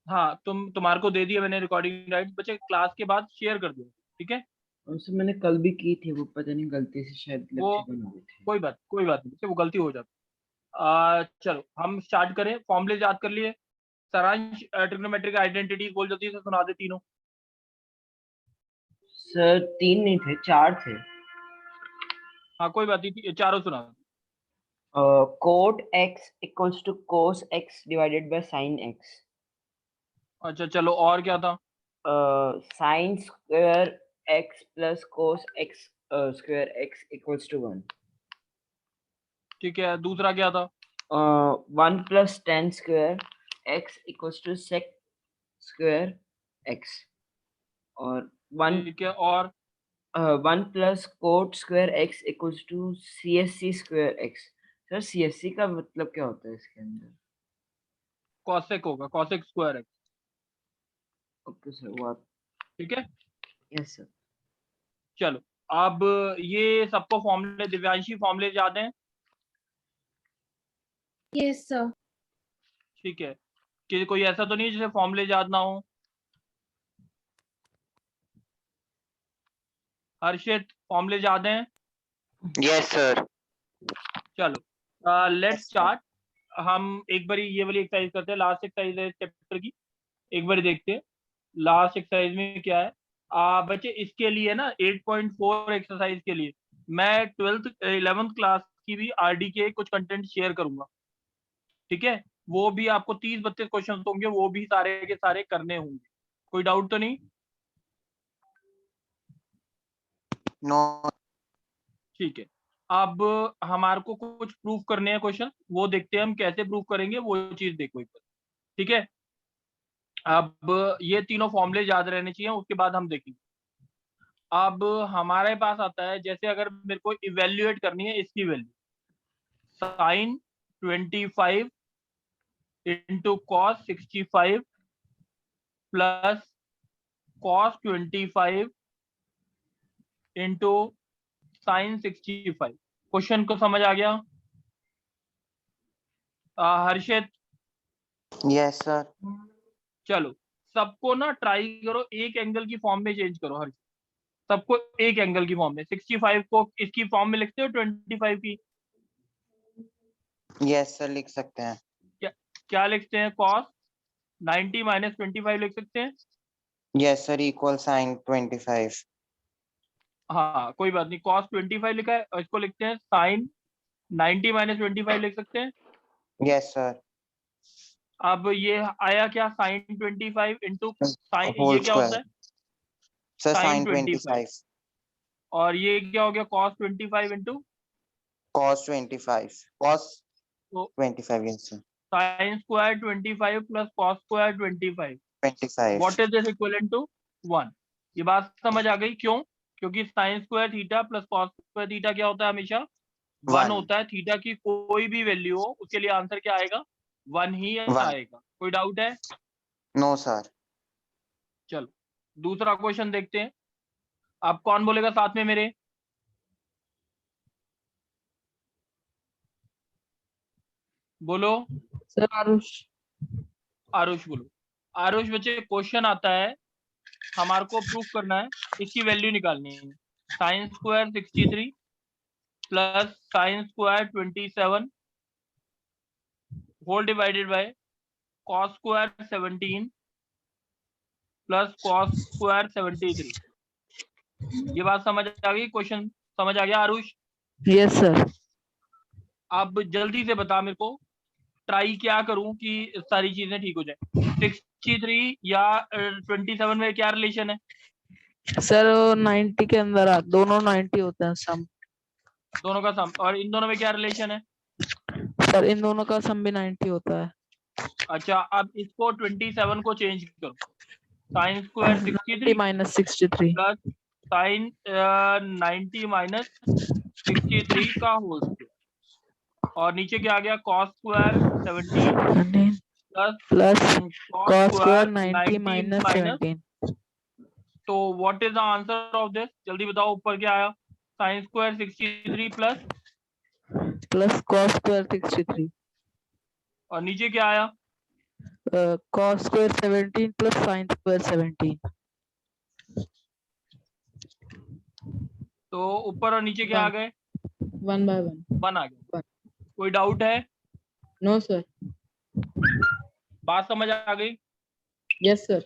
हाँ तुम्हारे को दे दिया मैंने रिकॉर्डिंग राइट, बच्चे क्लास के बाद शेयर कर दो, ठीक है। उनसे मैंने कल भी की थी, वो पता नहीं गलती से शायद वो लेक्चर बना रहे थे। कोई बात नहीं बच्चे, वो गलती हो जाती। चलो हम स्टार्ट करें, फॉर्मूले याद कर लिए। सारांश ट्रिग्नोमेट्रिक आइडेंटिटी बोल जल्दी से सुना दे तीनों। सर 3 नहीं थे, 4 थे। हाँ कोई बात नहीं, चारों सुना। Cot x equals to cos x divided by sine x. अच्छा चलो, और क्या था? Sine square x plus cos x square x equals to 1। ठीक है, दूसरा क्या था? 1 plus tan square x equals to sec square x. और 1 ठीक है, और 1 plus cot square x equals to C S C square x. Sir C S C का मतलब क्या होता है इसके अंदर? कॉसेक होगा, कॉसेक स्क्वायर है। ओके सर, वो ठीक है, यस सर। चलो अब ये सबको फॉर्मूले, दिव्यांशी फॉर्मूले याद हैं? Yes sir. ठीक है, कि कोई ऐसा तो नहीं जिसे फॉर्मूले याद ना हो? हर्षित फॉर्मूले याद हैं? Yes sir. चलो लेट्स स्टार्ट। हम एक बारी ये वाली एक्सरसाइज करते हैं, लास्ट एक्सरसाइज है चैप्टर की, एक बारी देखते हैं लास्ट एक्सरसाइज में क्या है। बच्चे इसके लिए ना 8.4 एक्सरसाइज के लिए मैं 11th क्लास की भी आरडी के कुछ कंटेंट शेयर करूंगा, ठीक है। वो भी आपको 30-32 क्वेश्चन होंगे, वो भी सारे के सारे करने होंगे, कोई डाउट तो नहीं? नो। ठीक है, अब हमारे को कुछ प्रूफ करने हैं क्वेश्चन, वो देखते हैं हम कैसे प्रूफ करेंगे, वो चीज देखो एक बार, ठीक है। अब ये तीनों फॉर्मूले याद रहने चाहिए, उसके बाद हम देखेंगे। अब हमारे पास आता है, जैसे अगर मेरे को इवेल्युएट करनी है इसकी value, sine 25 into cos 65 plus cos 25 into sine 65। Question को समझ आ गया? हर्षित? Yes sir. चलो सबको ना ट्राई करो एक एंगल की फॉर्म में चेंज करो। हर्षित सबको एक एंगल की फॉर्म में, 65 को इसकी फॉर्म में लिखते हो 25 की? यस सर, लिख सकते हैं। क्या लिखते हैं? कॉस 90 माइनस 25 लिख सकते हैं। Yes sir, equal sine 25। हाँ कोई बात नहीं, कॉस 25 लिखा है और इसको लिखते हैं साइन 90 माइनस 25 लिख सकते हैं। Yes sir. अब ये आया क्या? साइन 25 इंटू साइन, होल ये क्या होता स्क्वायर। है? Sir sign sign 25। 25 और ये क्या हो गया? कॉस 25 इंटू कॉस 25 कॉस तो 25। Yes sir. Sine square 25 plus cos square 25। 25। What is this equivalent to? 1। ये बात समझ आ गई? क्यों? क्योंकि sine square theta plus cos square theta क्या होता है? हमेशा 1 1 होता है। थीटा की कोई भी वैल्यू हो उसके लिए आंसर क्या आएगा? 1 ही 1। आएगा। कोई डाउट है? No sir. चलो दूसरा क्वेश्चन देखते हैं। अब कौन बोलेगा साथ में मेरे? बोलो। सर आरुष। आरुष बोलो। आरुष बच्चे, क्वेश्चन आता है, हमारे को प्रूफ करना है, इसकी वैल्यू निकालनी है। Sine square 63 plus sine square 27 whole divided by cos square 17 plus cos square 73। ये बात समझ आ गई? क्वेश्चन समझ आ गया आरुष? Yes sir. अब जल्दी से बता मेरे को, ट्राई क्या करूं कि सारी चीजें ठीक हो जाए। 63 या 27 में क्या रिलेशन है? सर 90 के अंदर दोनों 90 होते हैं सम। दोनों का सम। और इन दोनों में क्या रिलेशन है? सर इन दोनों का सम भी 90 होता है। अच्छा, अब इसको 27 को चेंज करो, sign square 63 minus 63 plus sign 90 minus 63 का होल स्क्वायर, और नीचे क्या आ गया? Cos square 17 plus cos square 90 19 minus minus. 17। तो what is the answer of this? जल्दी बताओ, ऊपर क्या आया? Sign square 63 plus cos square 63। और नीचे क्या आया? cos square 17 plus sin square 17. तो ऊपर और नीचे क्या आ गए? 1 by 1. 1 आ गया। कोई डाउट है? No sir. बात समझ आ गई? Yes sir.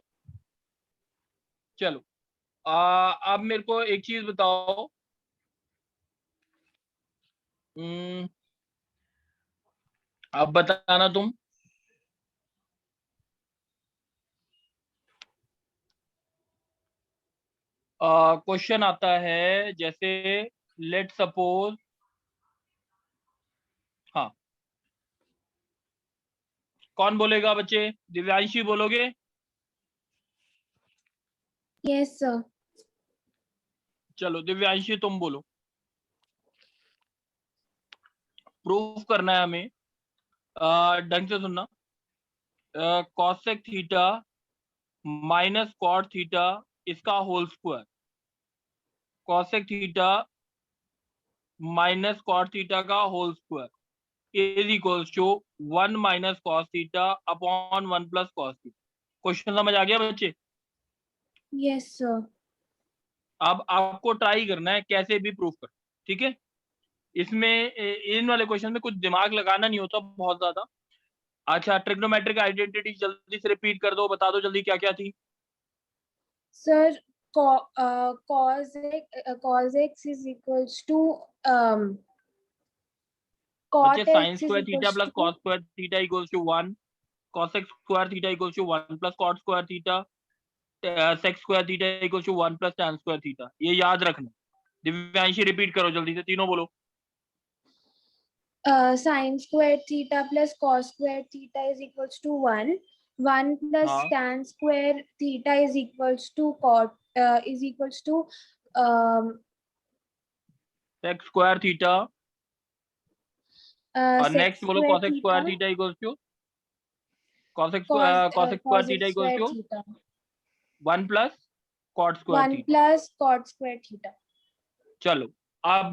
चलो अब मेरे को एक चीज बताओ। अब बताना तुम। क्वेश्चन आता है जैसे लेट सपोज, हाँ कौन बोलेगा बच्चे? दिव्यांशी बोलोगे? Yes sir. चलो दिव्यांशी तुम बोलो। प्रूफ करना है हमें, ढंग से सुनना। Cosec theta minus cot theta इसका whole square, cosec theta minus cot theta का whole square is equals to 1 minus cos theta upon 1 plus cos theta. Question समझ आ गया बच्चे? Yes sir. अब आपको ट्राई करना है कैसे भी प्रूफ कर, ठीक है? इसमें इन वाले क्वेश्चन में कुछ दिमाग लगाना नहीं होता बहुत ज्यादा। अच्छा, ट्रिग्नोमेट्रिक आइडेंटिटी जल्दी से रिपीट कर दो, बता दो जल्दी क्या क्या थी। Sir cos x is equals to cot बच्चे sine x is square theta equals plus to cos square theta equals to 1, cos x square theta equals to 1 plus cot square theta, sec square theta equals to 1 plus tan square theta. ये याद रखना। Divyanshi repeat करो जल्दी से, तीनों बोलो। sin square theta plus cos square theta is equals to 1 plus हाँ tan square theta is equals to cot is equals to sec square theta और sec नेक्स्ट बोलो square cos x theta square theta equals to cos x cos square x थीटा equals square to theta 1 plus cot square 1 थीटा। plus cot square theta। चलो अब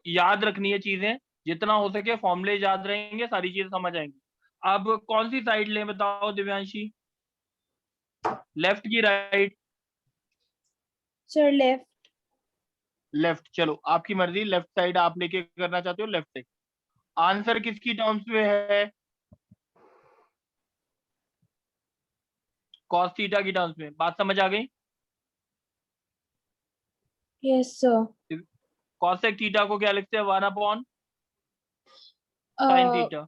याद रखनी है चीजें, जितना हो सके फॉर्मूले याद रहेंगे, सारी चीजें समझ आएंगी। अब कौन सी साइड लें बताओ दिव्यांशी, लेफ्ट की राइट? Sir left. लेफ्ट। चलो आपकी मर्जी, लेफ्ट साइड आप लेके करना चाहते हो लेफ्ट साइड। आंसर किसकी टर्म्स में है? कॉस थीटा की टर्म्स में। बात समझ आ गई? Yes sir. कॉसेक थीटा को क्या लिखते हैं? 1 अपॉन साइन थीटा।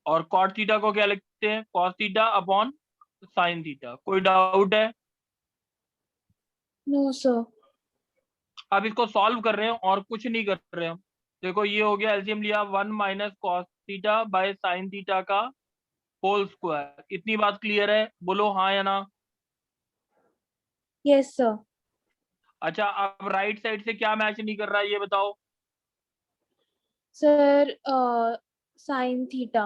और कॉट थीटा को क्या लिखते हैं? Cos theta upon sine theta. कोई डाउट है? No sir. अब इसको सॉल्व कर रहे हैं और कुछ नहीं कर रहे हम। देखो ये हो गया, एलसीएम लिया 1 minus cos theta by sine theta का होल स्क्वायर। इतनी बात क्लियर है? बोलो हाँ या ना। Yes sir. अच्छा, अब राइट साइड से क्या मैच नहीं कर रहा है ये बताओ। Sir sine theta.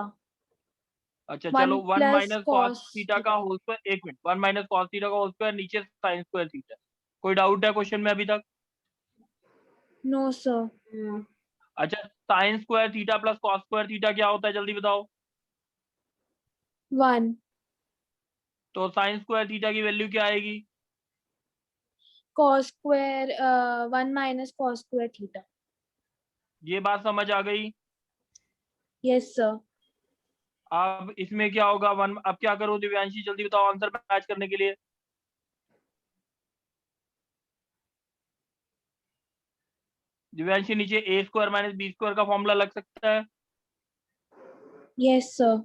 अच्छा 1 चलो, 1 plus minus cos cos theta का whole square, 1 minute, 1 minus cos theta का होल स्क्वायर, नीचे साइन स्क्वायर थीटा। कोई डाउट है क्वेश्चन में अभी तक? No sir. अच्छा, sine square theta plus cos square theta क्या होता है जल्दी बताओ। 1 तो साइन स्क्वायर थीटा की वैल्यू क्या आएगी? cos square 1 minus cos square theta। ये बात समझ आ गई? Yes sir. अब इसमें क्या होगा? 1, अब क्या करो दिव्यांशी जल्दी बताओ आंसर मैच करने के लिए। दिव्यांशी नीचे ए स्क्वायर माइनस बी स्क्वायर का फॉर्मूला लग सकता है। Yes sir.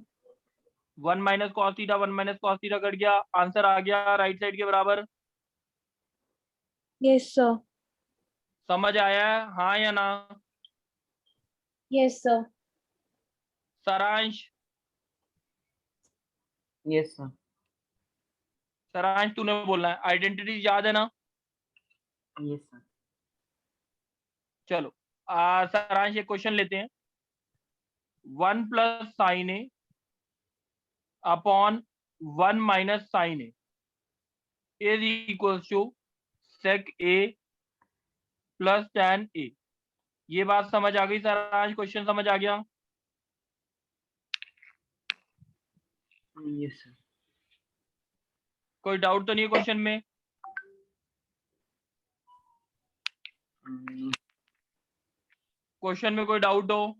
1 minus cos theta, 1 minus cos theta cut गया, आंसर आ गया राइट साइड के बराबर। Yes sir. समझ आया है हाँ या ना? Yes sir. सारांश, यस सर। सारांश तूने बोलना है। आइडेंटिटी याद है ना? Yes sir. चलो सारांश एक क्वेश्चन लेते हैं। 1 plus sine A upon 1 minus sine A is equals to sec A plus tan A. ये बात समझ आ गई सारांश? क्वेश्चन समझ आ गया? Yes sir. कोई डाउट तो नहीं है क्वेश्चन में? क्वेश्चन में कोई डाउट हो?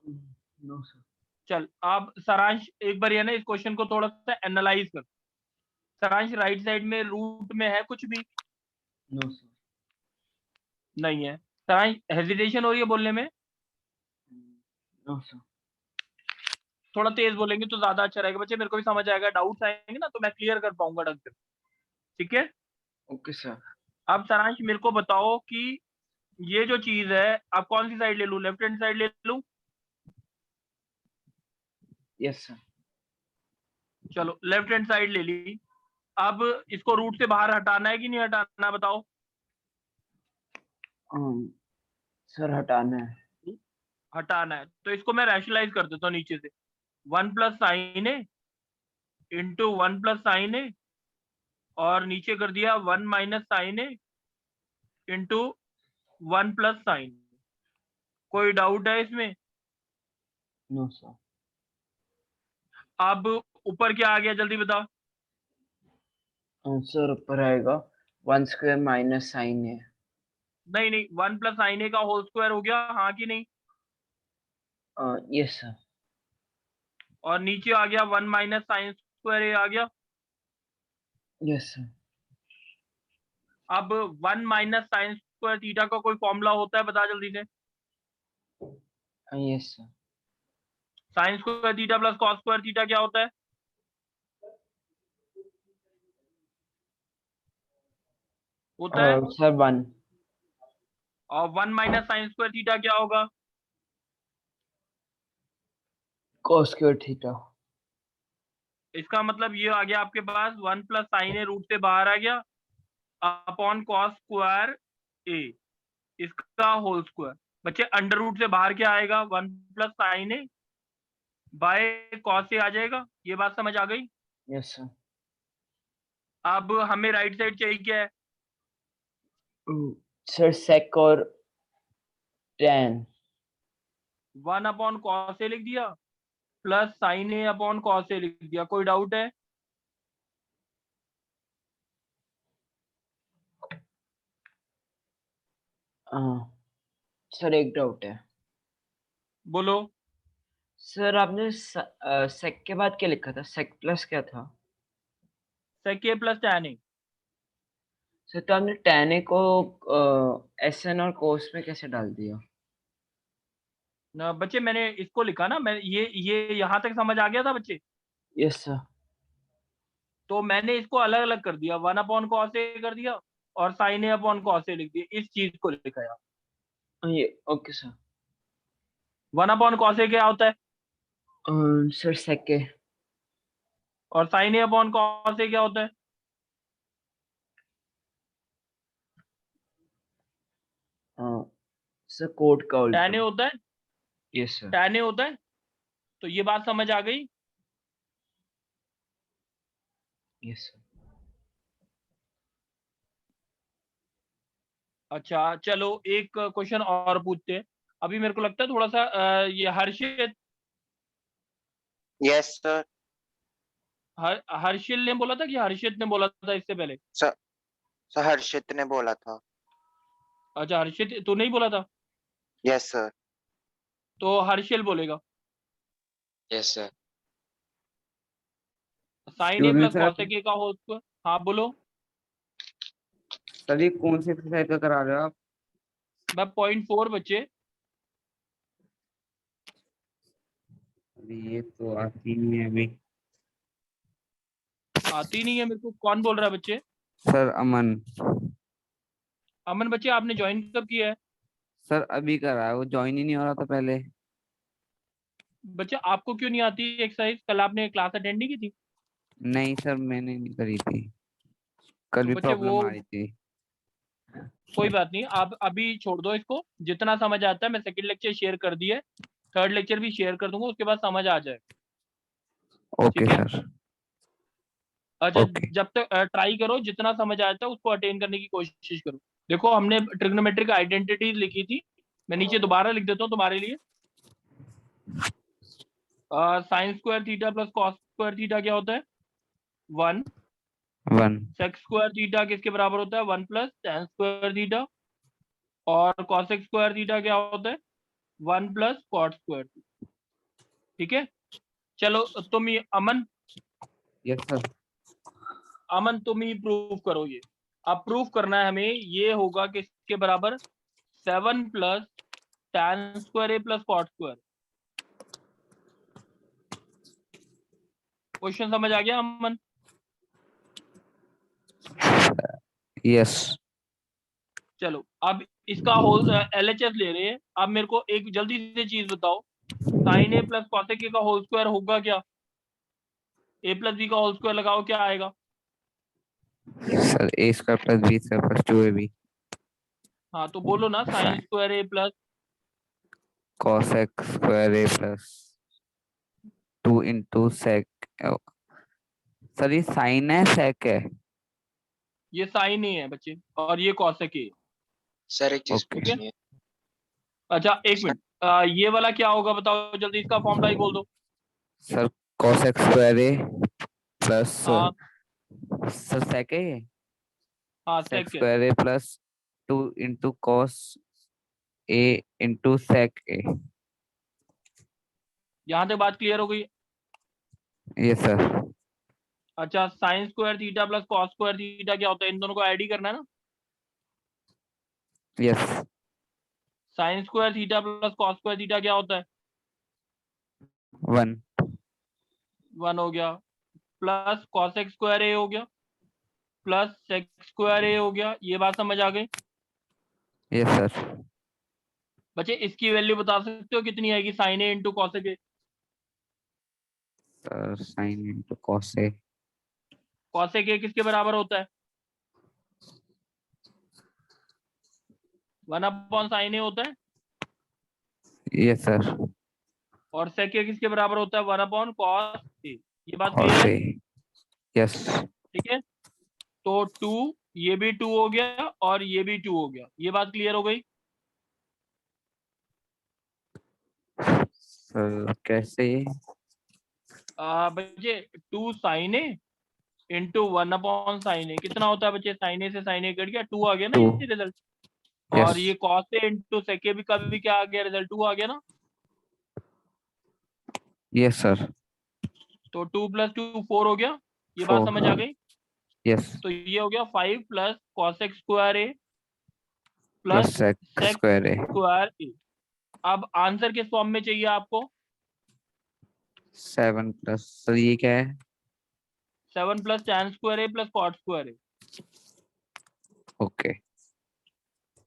No sir. चल अब सारांश एक बार ये ना इस क्वेश्चन को थोड़ा सा एनालाइज कर। सारांश राइट साइड में रूट में है कुछ भी? No sir. नहीं है। सारांश हेजिटेशन हो रही है बोलने में? No sir. थोड़ा तेज बोलेंगे तो ज्यादा अच्छा रहेगा बच्चे, मेरे को भी समझ आएगा। डाउट्स आएंगे ना तो मैं क्लियर कर पाऊंगा ढंग से। ठीक है। Okay sir. अब सारांश मेरे को बताओ कि ये जो चीज है अब कौन सी साइड ले लूं, लेफ्ट हैंड साइड ले लूं? Yes sir. चलो लेफ्ट हैंड साइड ले ली। अब इसको रूट से बाहर हटाना है कि नहीं हटाना, बताओ। सर हटाना है। हटाना है तो इसको मैं रैशनलाइज कर देता हूँ नीचे से। 1 plus sine A into 1 plus sine A, और नीचे कर दिया 1 minus sine A into 1 plus sine. कोई डाउट है इसमें? No sir. अब ऊपर क्या आ गया जल्दी बता। सर ऊपर आएगा 1 स्क्वायर माइनस साइन है। नहीं नहीं, 1 प्लस साइन ए का होल स्क्वायर हो गया, हाँ कि नहीं? Yes sir. और नीचे आ गया 1 माइनस साइन स्क्वायर ए आ गया। Yes sir. अब 1 माइनस साइन स्क्वायर थीटा का कोई फॉर्मूला होता है, बता जल्दी से। Yes sir. Sine square theta plus cos square theta क्या होता है? होता है। सर 1। और 1 माइनस साइन स्क्वायर थीटा क्या होगा? Cos square theta. इसका मतलब ये आ गया आपके पास 1 प्लस साइन ए रूट से बाहर आ गया अपॉन कॉस स्क्वायर ए, इसका होल स्क्वायर। बच्चे अंडर रूट से बाहर क्या आएगा? 1 plus sine A by cos A आ जाएगा। ये बात समझ आ गई? Yes sir. अब हमें राइट साइड चाहिए क्या है? सर सेक और tan। 1 अपॉन कॉस ए लिख दिया plus sine A upon cos A लिख दिया। कोई डाउट है? सर एक डाउट है। बोलो। सर आपने सेक के बाद क्या लिखा था? सेक प्लस क्या था? सेक A plus tan A. Sir तो आपने tan a को SN और cos में कैसे डाल दिया? ना बच्चे मैंने इसको लिखा ना, मैं ये यहाँ तक समझ आ गया था बच्चे? Yes sir. तो मैंने इसको अलग अलग कर दिया, 1 अपॉन कॉस ए कर दिया और sign A upon cos A लिख दिया। इस चीज को लिखा यार। ये okay sir. 1 upon cos A क्या होता है? सर सेक ए। और sign A upon cos A क्या होता है? सर कोट का टैन ए उल्टा। होता है। Yes sir. टैन ए होता है। तो ये बात समझ आ गई? Yes sir. अच्छा चलो एक क्वेश्चन और पूछते हैं। अभी मेरे को लगता है थोड़ा सा ये हर्षित Yes, sir. हर्षिल ने बोला था कि हर्षित ने बोला था इससे पहले? सर हर्षित ने बोला था। अच्छा हर्षित तू नहीं बोला था? Yes, sir. तो हर्षिल बोलेगा। Yes, sir. Sine A plus cosec A का होल स्क्वायर। हाँ बोलो। सर ये कौन सी एक्सरसाइज का करा रहे हो आप? मैं 0.4 बच्चे। अभी ये तो आती नहीं है अभी। आती नहीं है मेरे को? कौन बोल रहा है बच्चे? सर अमन। अमन बच्चे आपने ज्वाइन कब किया है? सर अभी करा है, वो ज्वाइन ही नहीं हो रहा था पहले। बच्चे आपको क्यों नहीं आती एक्सरसाइज? कल आपने क्लास अटेंड नहीं की थी? नहीं सर मैंने नहीं करी थी, कल तो भी बच्चे प्रॉब्लम वो आ रही थी। कोई बात नहीं, आप अभी छोड़ दो इसको। जितना समझ आता है मैं सेकंड लेक्चर शेयर कर दिए, थर्ड लेक्चर भी शेयर कर दूंगा, उसके बाद समझ आ जाए। ओके ठीक है? सर। अच्छा ओके। जब तक ट्राई करो, जितना समझ आता है उसको अटेन करने की कोशिश करो। देखो हमने ट्रिग्नोमेट्रिक आइडेंटिटीज लिखी थी, मैं नीचे दोबारा लिख देता हूँ तुम्हारे लिए। Sign square theta plus cos square theta क्या होता है? 1। 1 सेक स्क्वायर थीटा किसके बराबर होता है? 1 प्लस tan स्क्वायर थीटा। और कॉसेक स्क्वायर थीटा क्या होता है? 1 प्लस कॉट स्क्वायर। ठीक है, चलो तुम ये अमन यस सर तुम ही प्रूफ करो ये। अब प्रूफ करना है हमें, ये होगा किसके बराबर? 7 plus tan square A plus cot square. Question समझ आ गया अमन? यस चलो अब इसका होल LHS ले रहे हैं। अब मेरे को एक जल्दी से चीज बताओ, sine A plus cosec A का होल स्क्वायर होगा क्या? ए प्लस बी का होल स्क्वायर लगाओ, क्या आएगा? Sir A square plus B square plus 2ab हाँ तो बोलो ना, sine square A plus cosec square A plus 2 into sec. Sir ये साइन है सेक है? ये साइन ए है बच्चे और ये कॉसेक ए। सर एक चीज Okay. पूछनी है। अच्छा एक मिनट, ये वाला क्या होगा बताओ जल्दी, इसका फॉर्मूला ही बोल दो। Sir cosec square A plus हाँ सर सेक है ये? हाँ सेक सेक है। Square A plus 2 into cos A into sec ए। यहाँ तक बात क्लियर हो गई? यस सर अच्छा, sine square theta plus cos square theta क्या होता है? इन दोनों को ऐड ही करना है ना। Yes sign square theta plus cos square theta क्या होता है? 1 1 हो गया, प्लस कॉसेक स्क्वायर ए हो गया, प्लस सेक स्क्वायर ए हो गया। ये बात समझ आ गई यस सर बच्चे? इसकी वैल्यू बता सकते हो कितनी आएगी? Sine A into cosec A. Sir sine into cos A cosec A किसके बराबर होता है? 1 अपॉन साइन ए होता है। यस सर और सेक ए किसके बराबर होता है? 1 अपॉन कॉस ए। ये बात कॉस क्लियर ए है? यस ठीक है, तो 2, ये भी 2 हो गया और ये भी 2 हो गया। ये बात क्लियर हो गई? सर कैसे? बच्चे 2 sign A into 1 upon sign ए कितना होता है बच्चे? साइन ए से साइन ए कट गया, 2 आ गया ना 2 ये रिजल्ट। यस और ये कॉस ए इंटू सेक ए भी का भी क्या आ गया रिजल्ट? 2 आ गया ना। यस सर तो 2 प्लस 2 4 हो गया। ये बात समझ आ गई? यस तो ये हो गया 5 plus cosec square A plus plus sec sec square A square A. अब आंसर किस फॉर्म में चाहिए आपको? 7 प्लस सर ये क्या है? 7 plus tan square A plus cot square A. Okay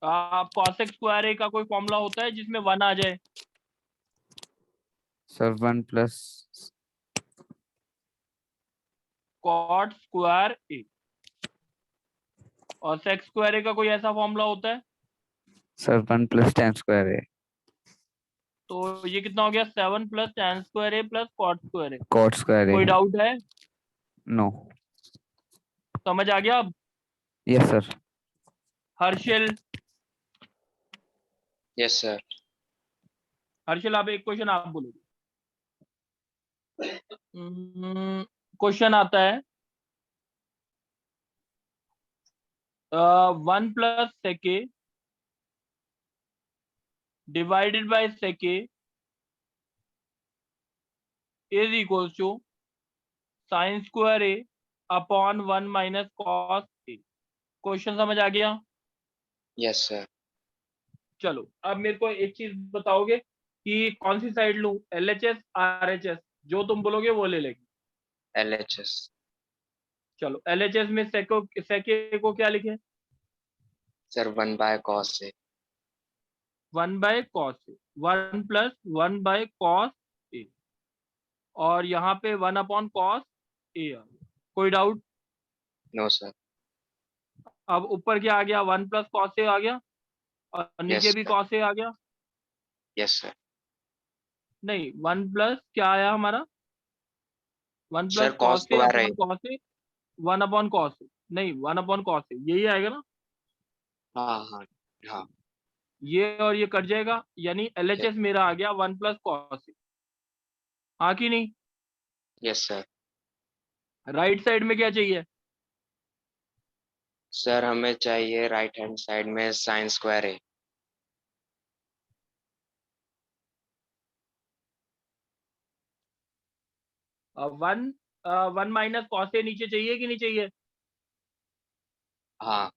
cosec square A का कोई फॉर्मूला होता है जिसमें 1 आ जाए? सर 1 प्लस कॉट स्क्वायर ए। और सेक स्क्वायर ए का कोई ऐसा फॉर्मूला होता है? Sir 1 plus tan square A तो ये कितना हो गया? 7 plus tan square A plus cot square A. Cot square A कोई डाउट है? नो समझ आ गया अब? Yes sir Harshil, yes sir. Harshil आप एक क्वेश्चन आप बोलोगे। क्वेश्चन आता है 1 plus sec A divided by sec A is equal to sine square A upon 1 minus cos A. Question समझ आ गया? Yes sir. चलो अब मेरे को एक चीज बताओगे कि कौन सी साइड लूं, LHS RHS? जो तुम बोलोगे वो ले लेंगे। LHS। चलो LHS में सेक ए को क्या लिखे? Sir 1 by cos A. 1 by cos A, 1 plus 1 by cos A. और यहाँ पे 1 अपॉन कॉस ए आ गया। कोई डाउट? No sir. अब ऊपर क्या आ गया? 1 प्लस कॉस ए आ गया और नीचे Yes, भी sir. कॉस ए आ गया। Yes sir. नहीं, 1 प्लस क्या आया हमारा? 1 sir plus cos cos A square A. Upon cos A, 1 upon cos A. नहीं, 1 अपॉन कॉस ए यही आएगा ना। हाँ हाँ हाँ। ये और ये कट जाएगा, यानी LHS मेरा आ गया 1 प्लस कॉस ए। हाँ कि नहीं? Yes sir. राइट साइड में क्या चाहिए? सर हमें चाहिए राइट हैंड साइड में साइन स्क्वायर ए। वन वन माइनस कॉस ए नीचे चाहिए कि नहीं चाहिए? हाँ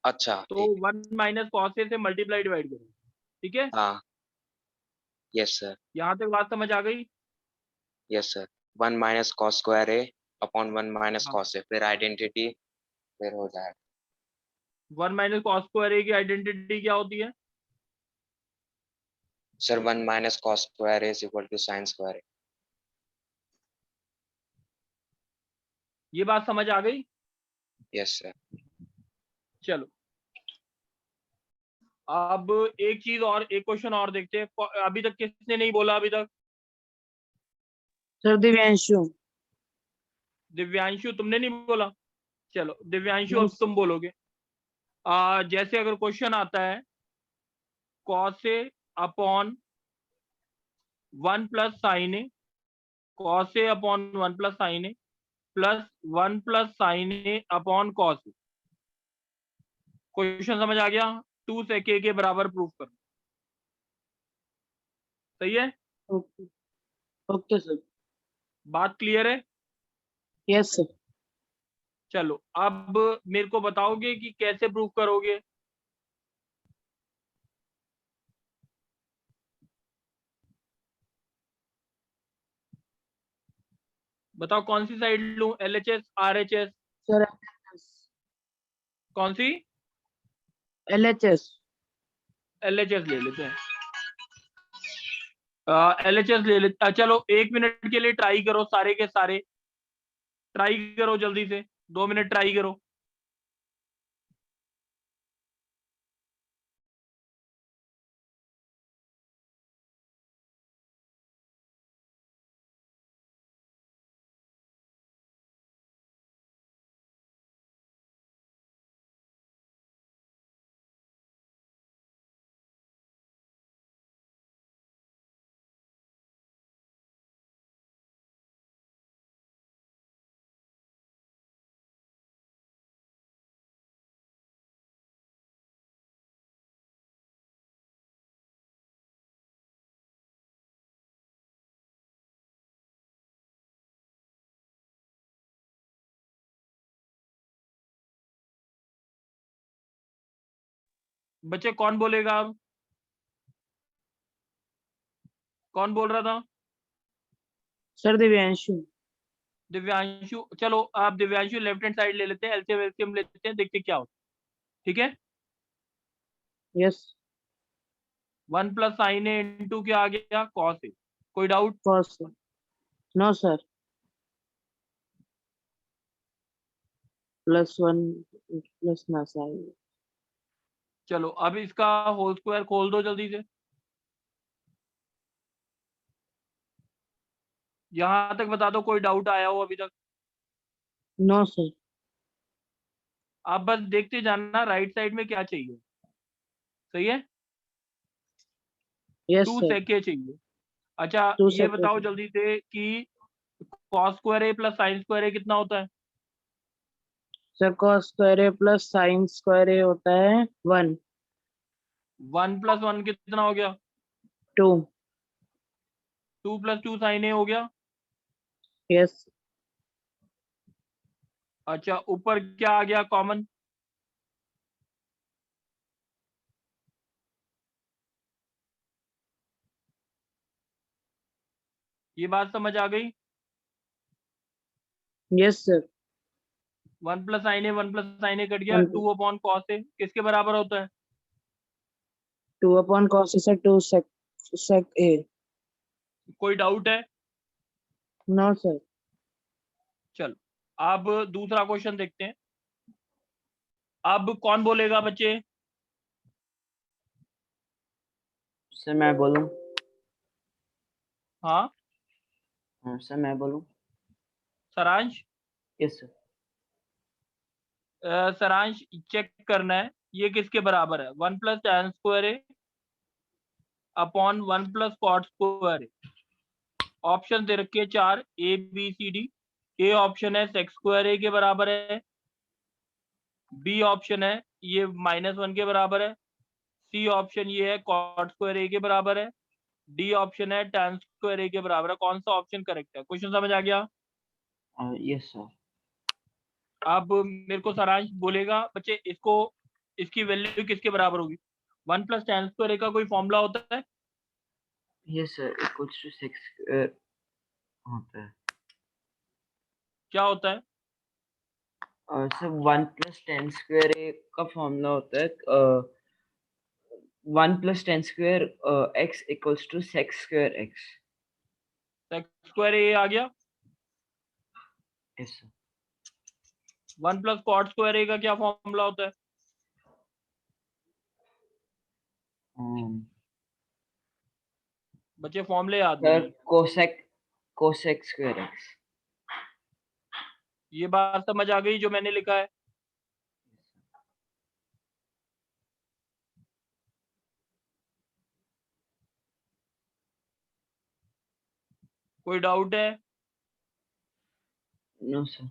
अच्छा तो ठीक है। वन माइनस कॉस ए से मल्टीप्लाई डिवाइड करो, ठीक है? हाँ यस सर। यहाँ तक बात समझ आ गई? Yes sir. 1 minus cos square A upon 1 minus हाँ, कॉस ए, फिर आइडेंटिटी फिर हो जाएगा। 1 माइनस कॉस स्क्वायर ए की आइडेंटिटी क्या होती है? Sir 1 minus cos square A is equal to sine square A. ये बात समझ आ गई? Yes sir. चलो अब एक चीज और, एक क्वेश्चन और देखते हैं। अभी तक किसने नहीं बोला अभी तक? सर दिव्यांशु। दिव्यांशु तुमने नहीं बोला? चलो दिव्यांशु नहीं अब तुम बोलोगे। जैसे अगर क्वेश्चन आता है cos A upon 1 plus sine A, cos A upon 1 plus sine A plus 1 plus sine A upon cos A. Question समझ आ गया? 2 sec a के बराबर प्रूफ कर। सही है? Okay okay sir. बात क्लियर है? Yes sir. चलो अब मेरे को बताओगे कि कैसे प्रूफ करोगे? बताओ कौन सी साइड लूं, LHS RHS? सर कौन सी? LHS। LHS ले लेते हैं। LHS ले लेते। चलो 1 मिनट के लिए ट्राई करो, सारे के सारे ट्राई करो जल्दी से, 2 मिनट ट्राई करो। बच्चे कौन बोलेगा अब? कौन बोल रहा था? सर दिव्यांशु। दिव्यांशु। चलो आप दिव्यांशु लेफ्ट हैंड साइड ले लेते हैं, एलसीएम एलसीएम लेते हैं, देखते क्या होता है। ठीक है? Yes. 1 plus sine A into क्या आ गया, कॉस ए। कोई doubt? Cos. No sir. +1 plus ना साइन। चलो अब इसका होल स्क्वायर खोल दो जल्दी से। यहां तक बता दो कोई डाउट आया हो अभी तक? No sir. आप बस देखते जाना राइट साइड में क्या चाहिए। सही है? Yes 2 sir. sec a चाहिए। अच्छा 2 ये sec बताओ a। जल्दी से कि cos square A plus sine square ए कितना होता है? Sir cos square a plus sine square a होता है 1। 1 प्लस 1 कितना हो गया? 2। 2 प्लस 2 साइन ए हो गया। यस। अच्छा ऊपर क्या आ गया कॉमन? ये बात समझ आ गई? Yes sir. 1 प्लस साइन ए 1 प्लस साइन ए कट गया। 2 अपॉन कॉस ए किसके बराबर होता है? 2 upon cos a sir 2 sec a। कोई डाउट है? No sir. चलो अब दूसरा क्वेश्चन देखते हैं। अब कौन बोलेगा बच्चे? सर मैं बोलूं? हाँ हाँ सर मैं बोलूं? सारांश। Yes sir. सारांश चेक करना है ये किसके बराबर है। 1 plus tan square A upon 1 plus cot square A. Option दे रखे हैं 4 A B C D. A option है सेक्स स्क्वायर ए के बराबर है, बी ऑप्शन है ये -1 के बराबर है, सी ऑप्शन ये है कॉट स्क्वायर ए के बराबर है, डी ऑप्शन है tan स्क्वायर ए के बराबर है। कौन सा ऑप्शन करेक्ट है? क्वेश्चन समझ आ गया? Yes sir. अब मेरे को सारांश बोलेगा बच्चे, इसको इसकी वैल्यू किसके बराबर होगी? 1 + tan स्क्वायर ए का कोई फॉर्मूला होता है? यस सर, इक्वल्स टू 6 होता है। क्या होता है? सर 1 + tan स्क्वायर ए का फॉर्मूला होता है 1 + tan square x equals to sec square x। Secs square A आ गया। Yes sir. 1 + cot square A का क्या फॉर्मूला होता है? बच्चे फॉर्मूले याद सर नहीं। cosec square x। ये बात समझ आ गई जो मैंने लिखा है? कोई डाउट है? No sir.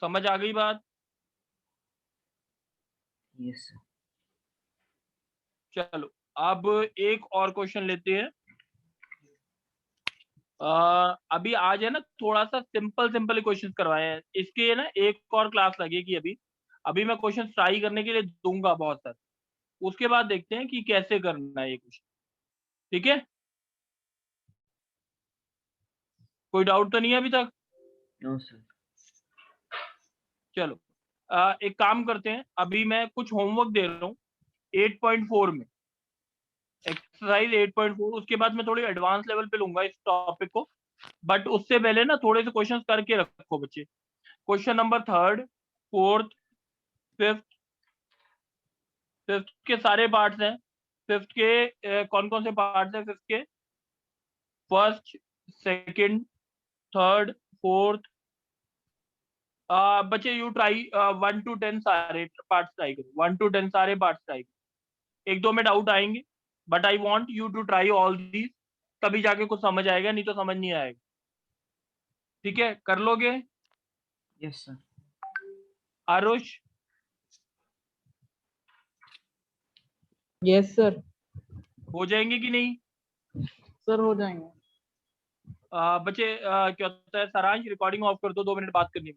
समझ आ गई बात? Yes sir. चलो अब एक और क्वेश्चन लेते हैं। अभी आज है ना थोड़ा सा सिंपल क्वेश्चन करवाए हैं, इसके ना एक और क्लास लगेगी। अभी मैं क्वेश्चन ट्राई करने के लिए दूंगा बहुत सारे, उसके बाद देखते हैं कि कैसे करना है ये क्वेश्चन। ठीक है, कोई डाउट तो नहीं है अभी तक? No sir. चलो एक काम करते हैं, अभी मैं कुछ होमवर्क दे रहा हूँ 8.4 में, एक्सरसाइज 8.4। उसके बाद मैं थोड़ी एडवांस लेवल पे लूंगा इस टॉपिक को, बट उससे पहले ना थोड़े से क्वेश्चन करके रखो बच्चे। Question number 3rd 4th 5th के सारे पार्ट्स हैं। 5th के कौन कौन से पार्ट्स हैं? 5th के 1st 2nd 3rd 4th। बच्चे यू ट्राई 1 to 10 सारे पार्ट्स ट्राई करो, 1 to 10 सारे पार्ट्स ट्राई करो। 1-2 में डाउट आएंगे, but I want you to try all these, तभी जाके कुछ समझ आएगा, नहीं तो समझ नहीं आएगा। ठीक है, कर लोगे? Yes sir. Aarush? Yes sir. हो जाएंगे कि नहीं? सर हो जाएंगे। बच्चे क्या होता है, सारांश रिकॉर्डिंग ऑफ कर दो, 2 मिनट बात करनी है।